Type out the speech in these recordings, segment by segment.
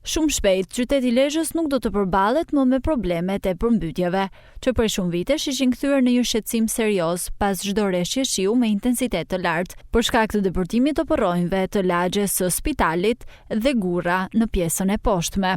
Shumë shpejt, qyteti Lezhës nuk do të përballet më me problemet e përmbytjeve, që prej shumë vitesh ishin kthyer në një shqetësim serioz pas çdo rreshje shiu me intensitet të lartë, për shkak të depërtimit të porronjve të lagjes së spitalit dhe gurra në pjesën e poshtme,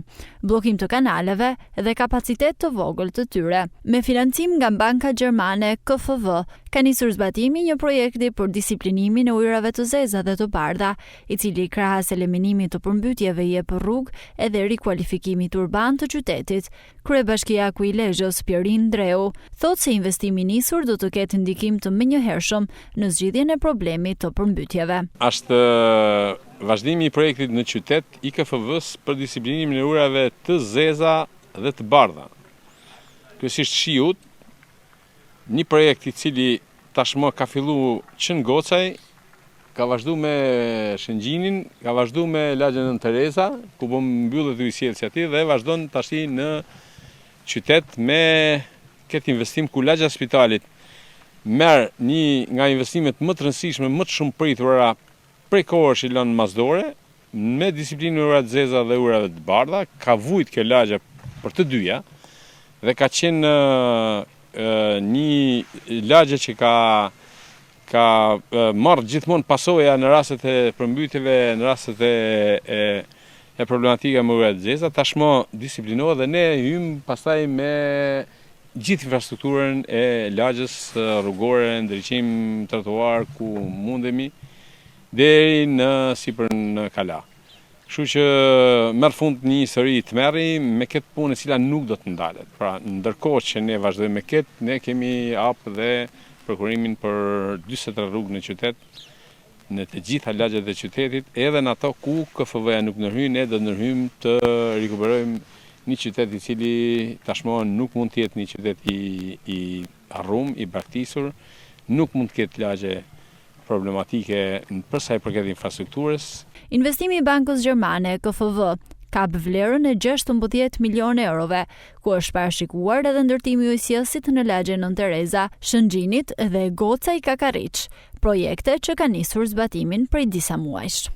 bllokim të kanaleve dhe kapacitet të vogël të tyre. Me financim nga Banka Gjermane KfW, ka nisur zbatimi një projekti për disiplinimin e ujërave të zeza dhe të bardha, i cili krahas eliminimit të përmbytjeve jep rrugë edhe rikualifikimit urban të qytetit. Kryebashkiaku i Lezhës, Pierin Dreu, thotë se investimi i nisur do të ketë ndikim të menjëhershëm në zgjidhjen e problemit të përmbytjeve. Është vazhdimi i projektit në qytet i KfW-s për disiplinimin e ujërave të zeza dhe të bardha. Kryesisht shiut, një projekt i cili tashmë ka fillu që në Gocaj, ka vazhdu me Shëngjinin, ka vazhdu me lagjen Nën Tereza, ku po mbyllet ujësielsi aty dhe vazhdon tash në qytet me këtë investim ku lagja e spitalit merr një nga investimet më të rëndësishme, më të shumë pritura prej kohësh i lënë masdore, me disiplinën e ujërave të zeza dhe ujërave të bardha, ka vujt kjo lagje për të dyja dhe ka qenë një lagje që ka marrë gjithmonë pasoja në rastet e përmbytjeve, në rastet e problematika me ujërat të zeza, tashmë disiplinohet dhe ne hym pastaj me gjithë infrastrukturën e lagjes rrugore, ndriçim trotuar ku mundemi deri në sipër në Kala. Kështu që merr fund një histori tmerri me këtë punë e cila nuk do të ndalet. Pra, ndërkohë që ne vazhdojmë me këtë, ne kemi hap dhe prokurimin për 43 rrugë në qytet, në të gjitha lagjet e qytetit, edhe në ato ku KfW-ja nuk ndërhyn, ne do ndërhyjmë të rikuperojmë një qytet i cili tashmë nuk mund të jetë një qytet i arrum, i braktisur, nuk mund të ketë lagje problematike për sa i përket infrastrukturës. Investimi i Bankës Gjermane KfW ka vlerën e 16 milionë eurove, ku është parashikuar edhe ndërtimi i ujësielsit në lagjen Nën Tereza, Shëngjinit dhe Gocaj Kakariç, projekte që kanë nisur zbatimin prej disa muajsh.